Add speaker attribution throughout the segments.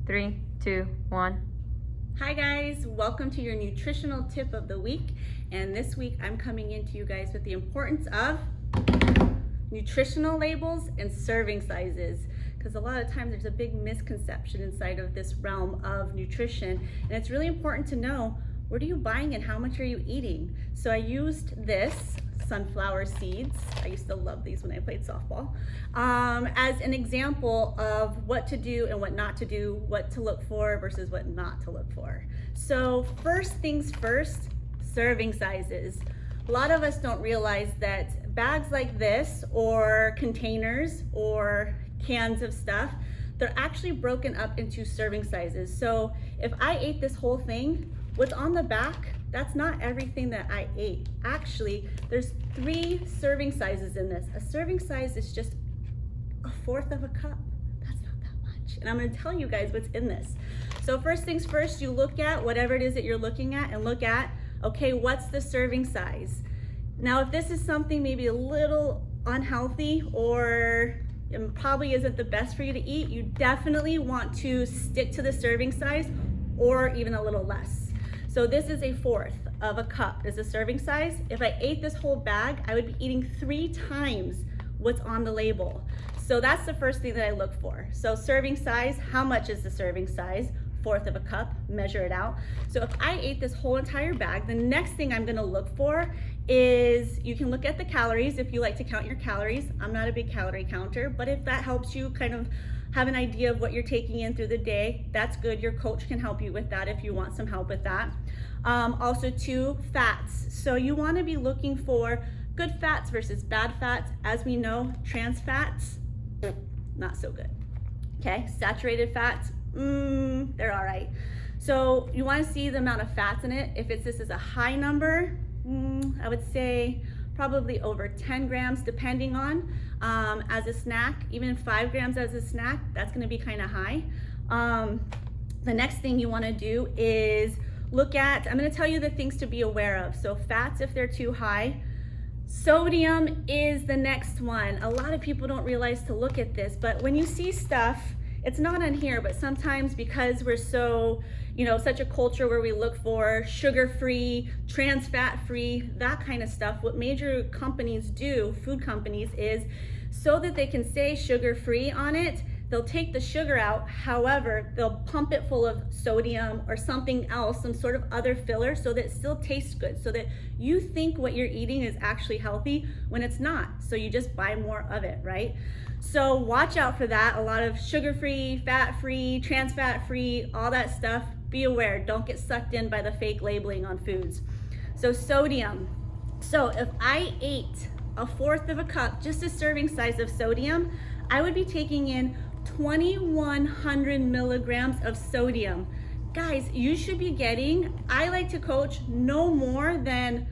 Speaker 1: 3, 2, 1.
Speaker 2: Hi guys, welcome to your nutritional tip of the week. And this week I'm coming into you guys with the importance of nutritional labels and serving sizes. Because a lot of times there's a big misconception inside of this realm of nutrition. And it's really important to know, what are you buying and how much are you eating? So I used this sunflower seeds. I used to love these when I played softball, as an example of what to do and what not to do, what to look for versus what not to look for. So first things first, serving sizes. A lot of us don't realize that bags like this or containers or cans of stuff, they're actually broken up into serving sizes. So if I ate this whole thing, what's on the back, that's not everything that I ate. Actually, there's 3 serving sizes in this. A serving size is just 1/4 of a cup. That's not that much. And I'm gonna tell you guys what's in this. So first things first, you look at whatever it is that you're looking at and look at, okay, what's the serving size? Now, if this is something maybe a little unhealthy or it probably isn't the best for you to eat, you definitely want to stick to the serving size or even a little less. So this is 1/4 of a cup is a serving size. If I ate this whole bag, I would be eating 3 times what's on the label. So that's the first thing that I look for. So serving size, how much is the serving size? 1/4 of a cup, measure it out. So if I ate this whole entire bag, the next thing I'm gonna look for is, you can look at the calories if you like to count your calories. I'm not a big calorie counter, but if that helps you kind of have an idea of what you're taking in through the day, that's good. Your coach can help you with that if you want some help with that. Also 2, fats. So you wanna be looking for good fats versus bad fats. As we know, trans fats, not so good. Okay, saturated fats, they're all right. So you wanna see the amount of fats in it. If this is a high number, I would say probably over 10 grams depending on, as a snack, even 5 grams as a snack, that's gonna be kinda high. The next thing you wanna do is look at, I'm gonna tell you the things to be aware of. So fats, if they're too high. Sodium is the next one. A lot of people don't realize to look at this, but when you see stuff, it's not on here, but sometimes because we're so, such a culture where we look for sugar-free, trans fat-free, that kind of stuff, what major companies do, food companies, is so that they can say sugar-free on it, they'll take the sugar out. However, they'll pump it full of sodium or something else, some sort of other filler, so that it still tastes good, so that you think what you're eating is actually healthy when it's not. So you just buy more of it, right? So watch out for that. A lot of sugar-free, fat-free, trans fat-free, all that stuff. Be aware, don't get sucked in by the fake labeling on foods. So sodium. So if I ate 1/4 of a cup, just a serving size of sodium, I would be taking in 2,100 milligrams of sodium. Guys, you should be getting, I like to coach no more than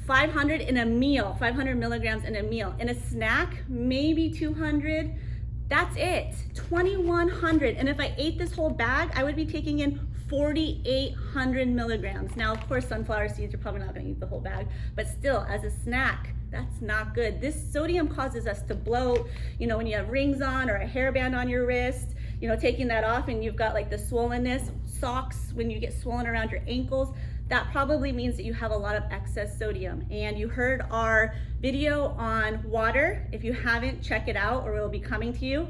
Speaker 2: 500 in a meal, 500 milligrams in a meal. In a snack, maybe 200. That's it, 2,100. And if I ate this whole bag, I would be taking in 4,800 milligrams. Now, of course, sunflower seeds, you're probably not gonna eat the whole bag, but still, as a snack, that's not good. This sodium causes us to bloat, when you have rings on or a hairband on your wrist, taking that off and you've got like the swollenness, socks, when you get swollen around your ankles, that probably means that you have a lot of excess sodium. And you heard our video on water. If you haven't, check it out or it will be coming to you.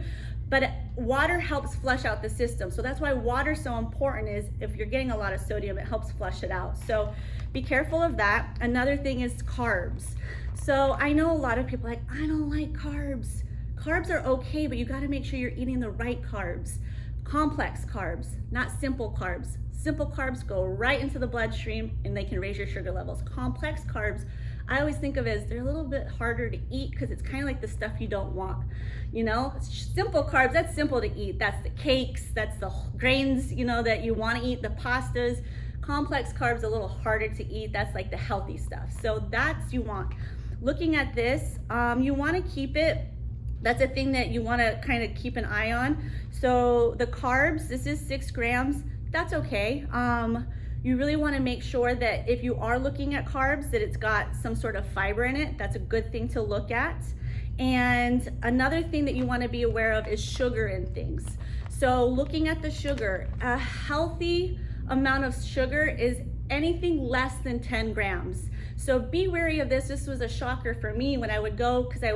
Speaker 2: But water helps flush out the system. So that's why water's so important, is if you're getting a lot of sodium, it helps flush it out. So be careful of that. Another thing is carbs. So I know a lot of people are like, I don't like carbs. Carbs are okay, but you gotta make sure you're eating the right carbs. Complex carbs, not simple carbs. Simple carbs go right into the bloodstream and they can raise your sugar levels. Complex carbs, I always think of as they're a little bit harder to eat because it's kind of like the stuff you don't want. Simple carbs, that's simple to eat. That's the cakes, that's the grains, that you want to eat, the pastas. Complex carbs, a little harder to eat. That's like the healthy stuff. So that's you want. Looking at this, you want to keep it. That's a thing that you want to kind of keep an eye on. So the carbs, this is 6 grams. That's okay. You really want to make sure that if you are looking at carbs, that it's got some sort of fiber in it. That's a good thing to look at. And another thing that you want to be aware of is sugar in things. So looking at the sugar, a healthy amount of sugar is anything less than 10 grams. So be wary of this. This was a shocker for me when I would go, because I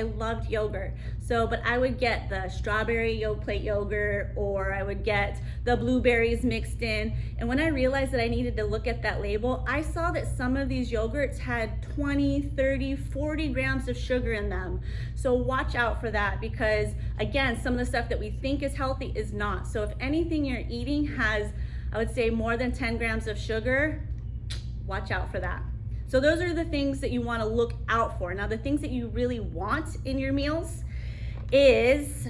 Speaker 2: loved yogurt. But I would get the strawberry plate yogurt, or I would get the blueberries mixed in. And when I realized that I needed to look at that label, I saw that some of these yogurts had 20, 30, 40 grams of sugar in them. So watch out for that, because again, some of the stuff that we think is healthy is not. So if anything you're eating has, I would say, more than 10 grams of sugar, watch out for that. So those are the things that you want to look out for. Now, the things that you really want in your meals is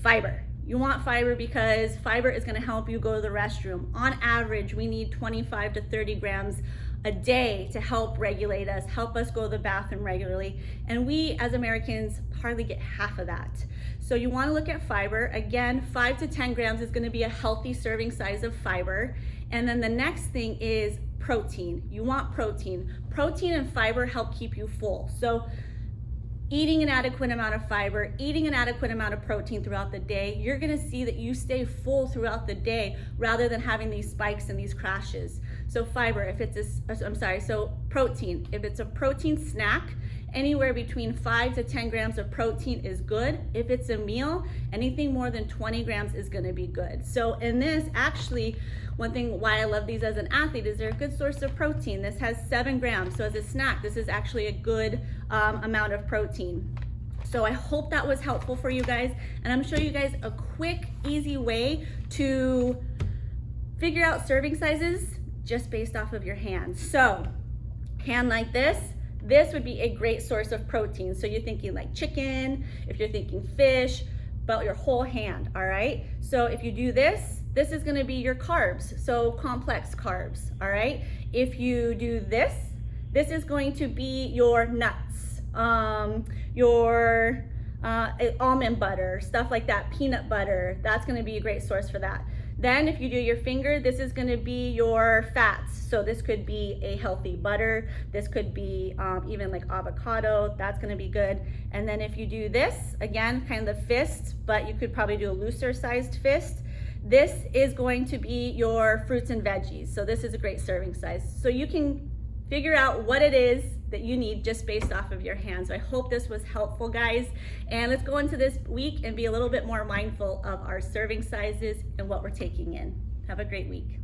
Speaker 2: fiber. You want fiber because fiber is going to help you go to the restroom. On average, we need 25 to 30 grams a day to help regulate us, help us go to the bathroom regularly. And we as Americans hardly get half of that. So you want to look at fiber. Again, 5 to 10 grams is going to be a healthy serving size of fiber. And then the next thing is protein. You want protein. Protein and fiber help keep you full. So eating an adequate amount of fiber, eating an adequate amount of protein throughout the day, you're gonna see that you stay full throughout the day rather than having these spikes and these crashes. So fiber, protein. If it's a protein snack, anywhere between 5 to 10 grams of protein is good. If it's a meal, anything more than 20 grams is gonna be good. So in this, actually, one thing why I love these as an athlete is they're a good source of protein. This has 7 grams. So as a snack, this is actually a good amount of protein. So I hope that was helpful for you guys. And I'm gonna show you guys a quick, easy way to figure out serving sizes just based off of your hands. So hand like this would be a great source of protein. So you're thinking like chicken, if you're thinking fish, about your whole hand, all right? So if you do this is gonna be your carbs, so complex carbs, all right? If you do this is going to be your nuts, your almond butter, stuff like that, peanut butter, that's gonna be a great source for that. Then if you do your finger, this is gonna be your fats. So this could be a healthy butter. This could be even like avocado, that's gonna be good. And then if you do this, again, kind of the fist, but you could probably do a looser sized fist. This is going to be your fruits and veggies. So this is a great serving size. So you can figure out what it is that you need just based off of your hands. So I hope this was helpful, guys. And let's go into this week and be a little bit more mindful of our serving sizes and what we're taking in. Have a great week.